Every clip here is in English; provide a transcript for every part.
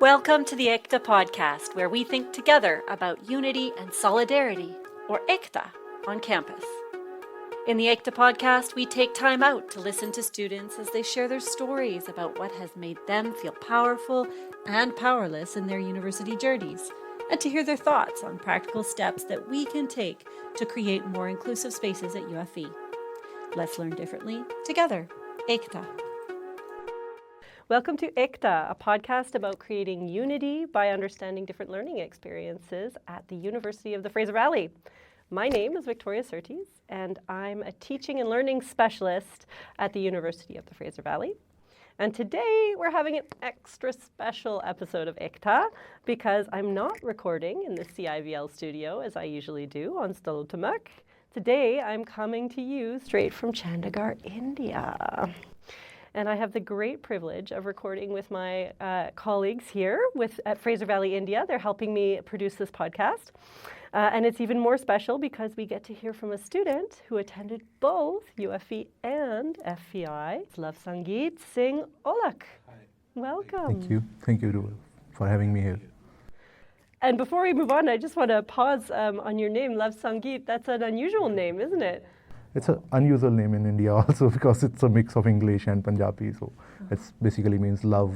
Welcome to the EKTA podcast, where we think together about unity and solidarity, or EKTA, on campus. In the EKTA podcast, we take time out to listen to students as they share their stories about what has made them feel powerful and powerless in their university journeys, and to hear their thoughts on practical steps that we can take to create more inclusive spaces at UFE. Let's learn differently together. EKTA. Welcome to EKTA, a podcast about creating unity by understanding different learning experiences at the University of the Fraser Valley. My name is Victoria Surtees, and I'm a teaching and learning specialist at the University of the Fraser Valley. And today we're having an extra special episode of EKTA because I'm not recording in the CIVL studio as I usually do on Stalotamak. Today I'm coming to you straight from Chandigarh, India. And I have the great privilege of recording with my colleagues here at Fraser Valley, India. They're helping me produce this podcast. And it's even more special because we get to hear from a student who attended both UFE and FVI, Lovesangeet Singh Aulakh. Hi. Welcome. Thank you for having me here. And before we move on, I just want to pause on your name, Lovesangeet. That's an unusual name, isn't it? It's an unusual name in India also because it's a mix of English and Punjabi. So it basically means love.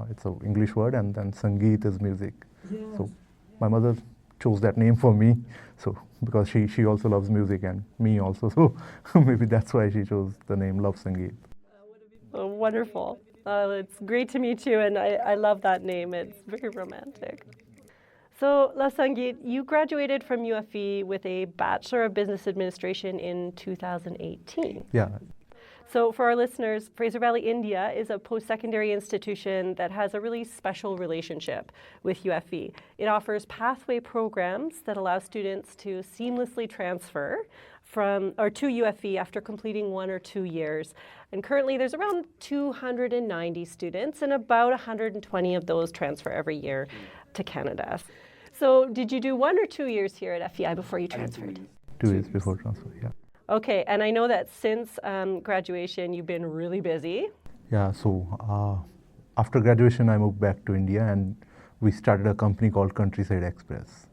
It's an English word, and then Sangeet is music. Yes. So my mother chose that name for me. So because she also loves music and me also. So maybe that's why she chose the name Lovesangeet. Oh, wonderful. It's great to meet you, and I love that name. It's very romantic. So, Lovesangeet, you graduated from UFE with a Bachelor of Business Administration in 2018. Yeah. So for our listeners, Fraser Valley, India is a post-secondary institution that has a really special relationship with UFE. It offers pathway programs that allow students to seamlessly transfer to UFE after completing 1 or 2 years. And currently there's around 290 students, and about 120 of those transfer every year to Canada. So did you do 1 or 2 years here at FEI before you transferred? 2 years before transfer, yeah. Okay, and I know that since graduation you've been really busy. Yeah, so after graduation I moved back to India and we started a company called Countryside Express.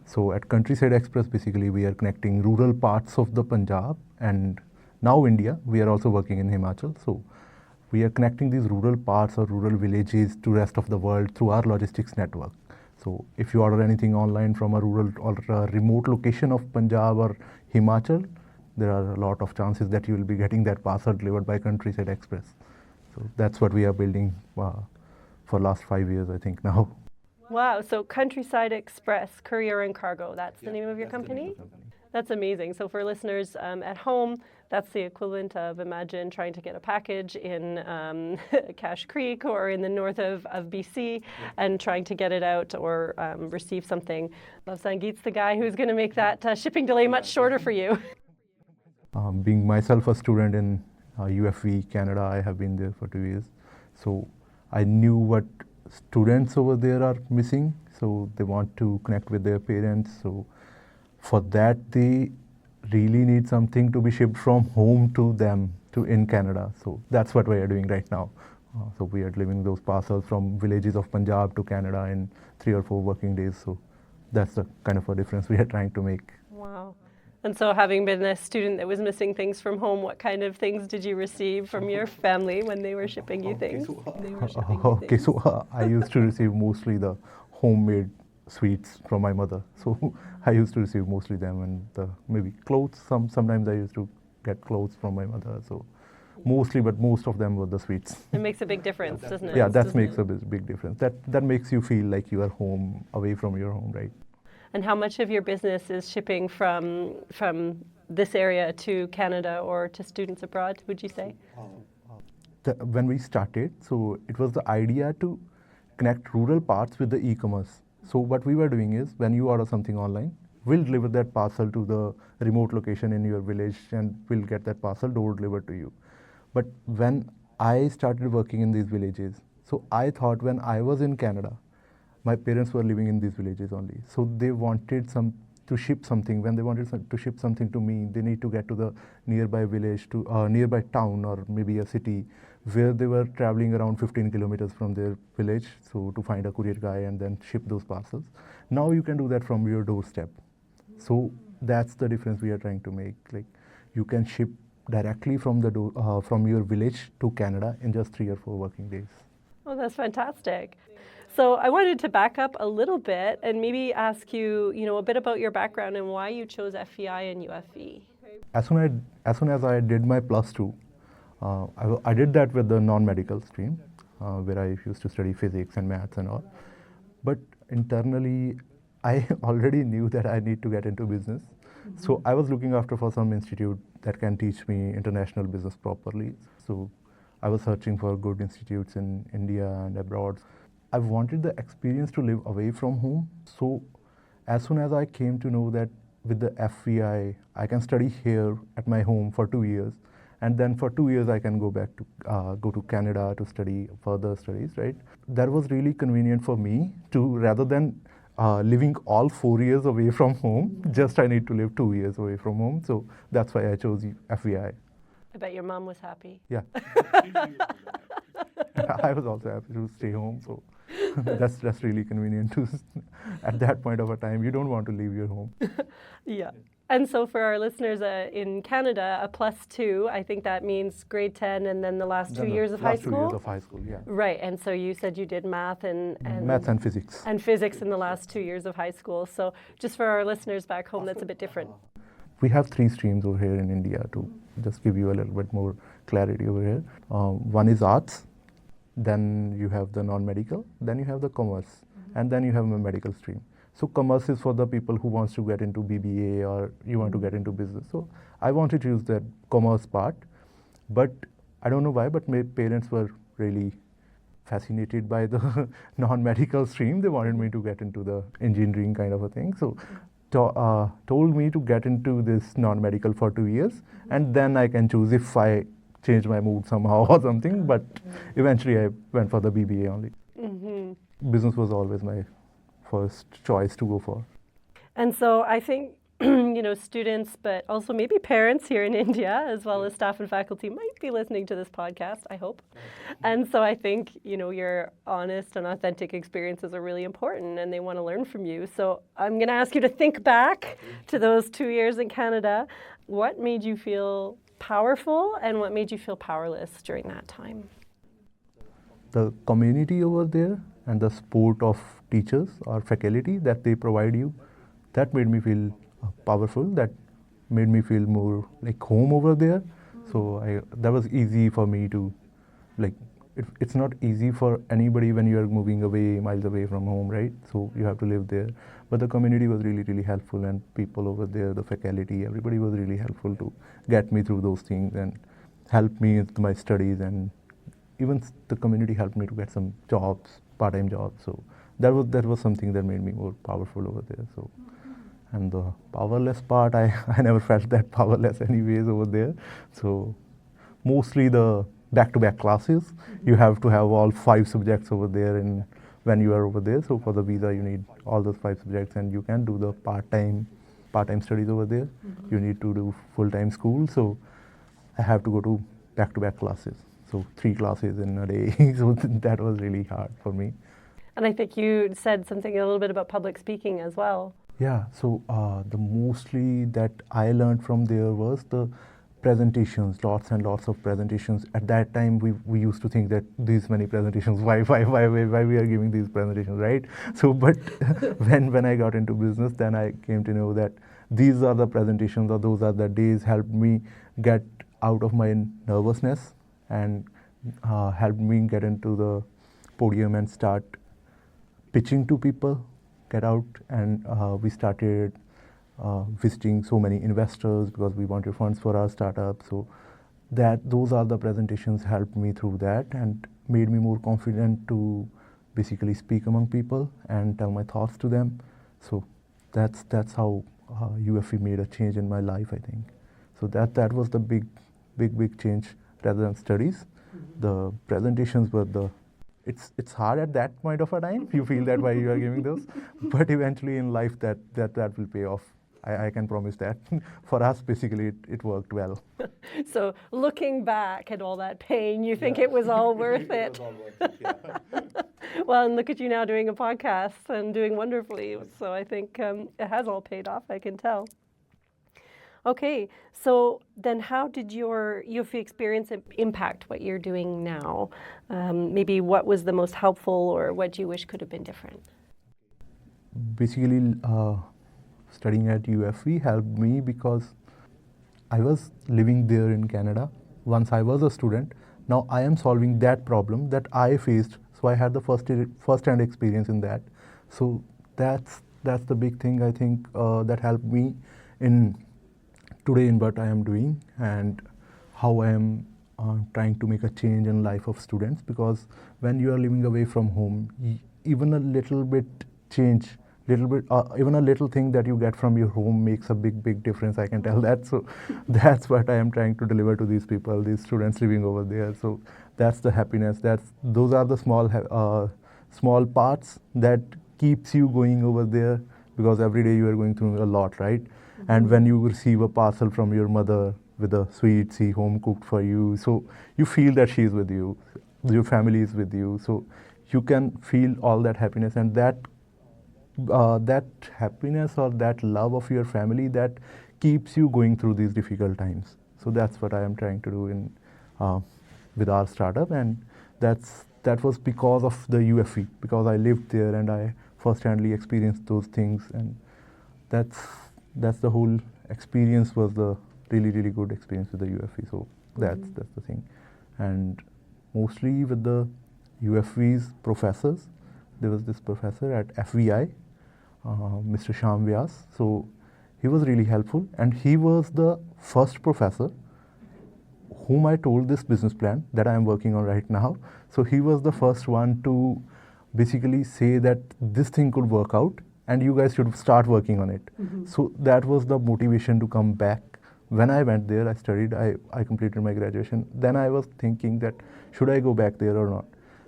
So at Countryside Express, basically we are connecting rural parts of the Punjab and now India. We are also working in Himachal. So we are connecting these rural parts or rural villages to rest of the world through our logistics network. So if you order anything online from a rural or a remote location of Punjab or Himachal, there are a lot of chances that you will be getting that parcel delivered by Countryside Express. So that's what we are building for last 5 years, I think now. Wow, so Countryside Express, Courier and Cargo, that's the name of your company? That's amazing. So for listeners at home, that's the equivalent of, imagine trying to get a package in Cache Creek or in the north of BC and trying to get it out or receive something. Lovesangeet's the guy who's going to make that shipping delay much shorter for you. Being myself a student in UFE, Canada, I have been there for 2 years. So I knew what students over there are missing. So they want to connect with their parents. So for that, they really need something to be shipped from home to them in Canada. So that's what we are doing right now. So we are delivering those parcels from villages of Punjab to Canada in 3 or 4 working days. So that's the kind of a difference we are trying to make. Wow. And so having been a student that was missing things from home, what kind of things did you receive from your family when they were shipping you things? So I used to receive mostly the homemade sweets from my mother. So I used to receive mostly them and maybe clothes. Sometimes I used to get clothes from my mother. So mostly, but most of them were the sweets. It makes a big difference, doesn't it? Yeah, that makes a big difference. That makes you feel like you are home, away from your home, right? And how much of your business is shipping from this area to Canada or to students abroad, would you say? When we started, so it was the idea to connect rural parts with the e-commerce. So what we were doing is, when you order something online, we'll deliver that parcel to the remote location in your village and we'll get that parcel door delivered to you. But when I started working in these villages, so I thought when I was in Canada, my parents were living in these villages only. So they wanted to ship something. When they wanted to ship something to me, they need to get to the nearby village, to nearby town or maybe a city where they were traveling around 15 kilometers from their village, so to find a courier guy and then ship those parcels. Now you can do that from your doorstep. So that's the difference we are trying to make. Like, you can ship directly from from your village to Canada in just 3 or 4 working days. Oh, that's fantastic. So I wanted to back up a little bit and maybe ask you, a bit about your background and why you chose FEI and UFE. As soon as I did my +2, I did that with the non-medical stream, where I used to study physics and maths and all. But internally, I already knew that I need to get into business. So I was looking after for some institute that can teach me international business properly. So I was searching for good institutes in India and abroad. I wanted the experience to live away from home. So as soon as I came to know that with the FEI, I can study here at my home for 2 years, and then for 2 years I can go back to go to Canada to study further studies, right? That was really convenient for me to, rather than living all 4 years away from home, just I need to live 2 years away from home. So that's why I chose FEI. I bet your mom was happy. Yeah. I was also happy to stay home. So that's really convenient to, at that point of a time, you don't want to leave your home. Yeah. And so for our listeners in Canada, a +2, I think that means grade 10 and then the last 2 years of high school? 2 years of high school, yeah. Right, and so you said you did math and math and physics. And physics in the last 2 years of high school. So just for our listeners back home, that's a bit different. We have 3 streams over here in India, to just give you a little bit more clarity over here. One is arts, then you have the non-medical, then you have the commerce, and then you have a medical stream. So commerce is for the people who wants to get into BBA or you want to get into business. So I wanted to use that commerce part, but I don't know why, but my parents were really fascinated by the non-medical stream. They wanted me to get into the engineering kind of a thing. So told me to get into this non-medical for 2 years, and then I can choose if I change my mood somehow or something. But eventually I went for the BBA only. Mm-hmm. Business was always my first choice to go for. And so I think, students, but also maybe parents here in India, as well as staff and faculty, might be listening to this podcast, I hope. And so I think, your honest and authentic experiences are really important and they want to learn from you. So I'm going to ask you to think back to those 2 years in Canada. What made you feel powerful and what made you feel powerless during that time? The community over there and the support of teachers or faculty that they provide you, that made me feel powerful. That made me feel more like home over there. So that was easy for me to, it's not easy for anybody when you are moving away, miles away from home, right? So you have to live there. But the community was really, really helpful, and people over there, the faculty, everybody was really helpful to get me through those things and help me with my studies, and even the community helped me to get some jobs, part-time jobs. So that was something that made me more powerful over there. So, and the powerless part, I never felt that powerless anyways over there. So mostly the back-to-back classes, you have to have all 5 subjects over there when you are over there. So for the visa, you need all those 5 subjects, and you can do the part-time studies over there. Mm-hmm. You need to do full-time school. So I have to go to back-to-back classes. So 3 classes in a day. So that was really hard for me. And I think you said something a little bit about public speaking as well. Yeah, so the mostly that I learned from there was the presentations, lots and lots of presentations. At that time, we used to think that these many presentations, why we are giving these presentations, right? So, but when I got into business, then I came to know that these are the presentations, or those are the days helped me get out of my nervousness and helped me get into the podium and start pitching to people, get out, and we started visiting so many investors because we wanted funds for our startup. So those are the presentations helped me through that and made me more confident to basically speak among people and tell my thoughts to them. So that's how UFE made a change in my life, I think. So that was the big change rather than studies. Mm-hmm. The presentations were it's hard at that point of a time. You feel that why you are giving those, but eventually in life that will pay off. I can promise that. For us, basically, it worked well. So looking back at all that pain, you think it was all worth it. It was all worth it, yeah. Well, and look at you now doing a podcast and doing wonderfully. So I think it has all paid off, I can tell. Okay, so then how did your UFE experience impact what you're doing now? Maybe what was the most helpful or what do you wish could have been different? Basically, studying at UFE helped me because I was living there in Canada once I was a student. Now I am solving that problem that I faced, so I had the first-hand experience in that. So that's the big thing, I think, that helped me in today in what I am doing and how I am trying to make a change in life of students. Because when you are living away from home, even a little bit change, even a little thing that you get from your home makes a big difference, I can tell that. So that's what I am trying to deliver to these people, these students living over there. So that's the happiness. Those are the small parts that keeps you going over there, because every day you are going through a lot, right? Mm-hmm. And when you receive a parcel from your mother with a sweet tea home cooked for you, so you feel that she is with you, your family is with you, so you can feel all that happiness, and that happiness or that love of your family that keeps you going through these difficult times. So that's what I am trying to do in with our startup, and that was because of the UFE, because I lived there and I first-handly experienced those things, and that's the whole experience was the really good experience with the UFE. So that's the thing. And mostly with the UFE's professors, there was this professor at FVI, Mr. Shyam Vyas. So he was really helpful, and he was the first professor whom I told this business plan that I am working on right now. So he was the first one to basically say that this thing could work out and you guys should start working on it. Mm-hmm. So that was the motivation to come back. When I went there, I studied, I completed my graduation. Then I was thinking that should I go back there or not?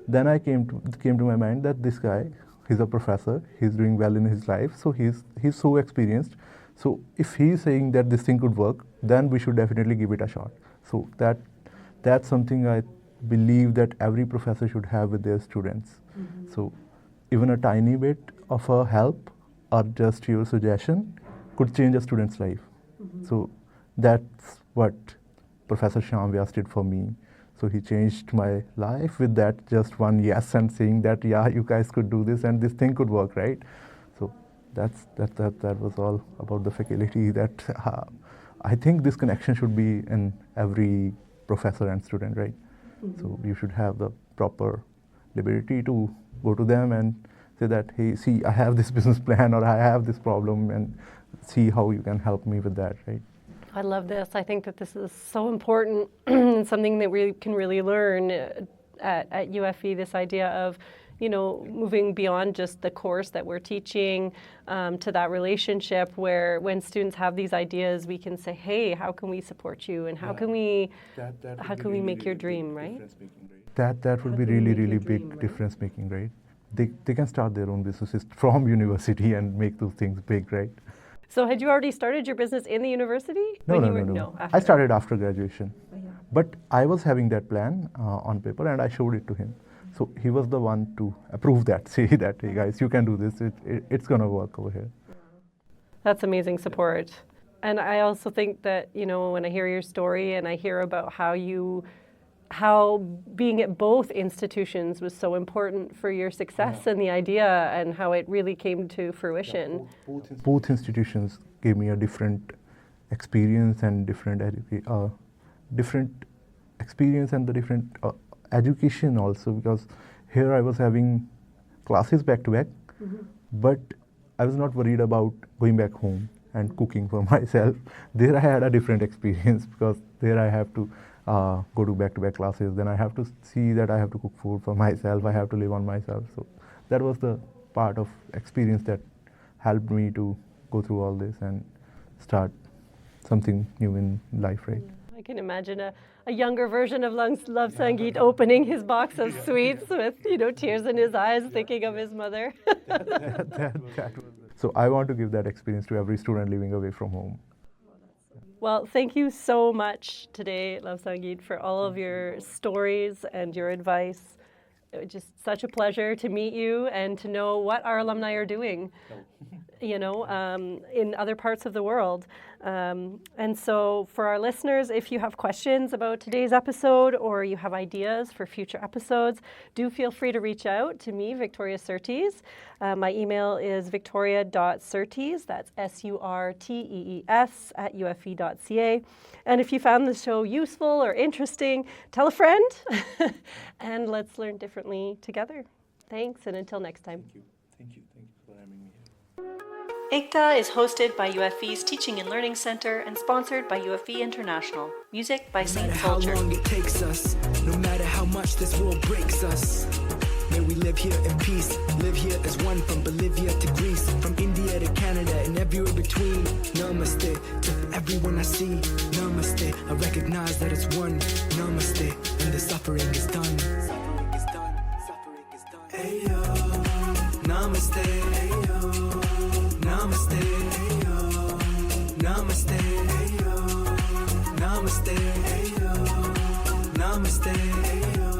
Then I came to my mind that this guy, he's a professor, he's doing well in his life, so he's so experienced. So if he's saying that this thing could work, then we should definitely give it a shot. So that's something I believe that every professor should have with their students. Mm-hmm. So even a tiny bit of a help or just your suggestion could change a student's life. Mm-hmm. So that's what Professor Shyam Vyas did for me. So he changed my life with that just one yes and saying that, yeah, you guys could do this and this thing could work, right? So that was all about the faculty. That I think this connection should be in every professor and student, right? Mm-hmm. So you should have the proper liberty to go to them and say that, hey, see, I have this business plan or I have this problem, and see how you can help me with that, right? I love this. I think that this is so important and something that we can really learn at UFE, this idea of, moving beyond just the course that we're teaching to that relationship where when students have these ideas, we can say, hey, how can we support you and how can we make your dream, right? That would be really big difference making, right? They can start their own businesses from university and make those things big, right? So had you already started your business in the university? No. I started after graduation. Oh, yeah. But I was having that plan on paper and I showed it to him. So he was the one to approve that, say that, hey guys, you can do this, it's going to work over here. That's amazing support. And I also think that, when I hear your story and I hear about how being at both institutions was so important for your success and the idea and how it really came to fruition. Yeah, both institutions gave me a different experience and different experience and the different education also, because here I was having classes back to back, but I was not worried about going back home and cooking for myself. There I had a different experience because there I have to go to back-to-back classes, then I have to see that I have to cook food for myself, I have to live on myself. So that was the part of experience that helped me to go through all this and start something new in life, right? can imagine a younger version of Lovesangeet opening his box of sweets with, tears in his eyes, thinking of his mother. So I want to give that experience to every student living away from home. Well, thank you so much today, Lovesangeet, for all of your stories and your advice. It was just such a pleasure to meet you and to know what our alumni are doing, in other parts of the world. And so for our listeners, if you have questions about today's episode or you have ideas for future episodes, do feel free to reach out to me, Victoria Surtees. My email is victoria.surtees, that's SURTEES @UFE.ca. And if you found the show useful or interesting, tell a friend and let's learn differently together. Thanks, and until next time. Thank you for having me here. ICTA is hosted by UFE's Teaching and Learning Center and sponsored by UFE International. Music by Saint Culture. No matter how long it takes us, no matter how much this world breaks us, may we live here in peace, live here as one, from Bolivia to Greece, from India to Canada and everywhere between. Namaste to everyone I see. Namaste, I recognize that it's one. Namaste, and the suffering is done. Suffering is done, suffering is done. Ayo, namaste, ayo, namaste, ayo, namaste, ayo, namaste, ayo, namaste, ayo,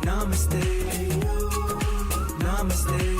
namaste, ayo, namaste.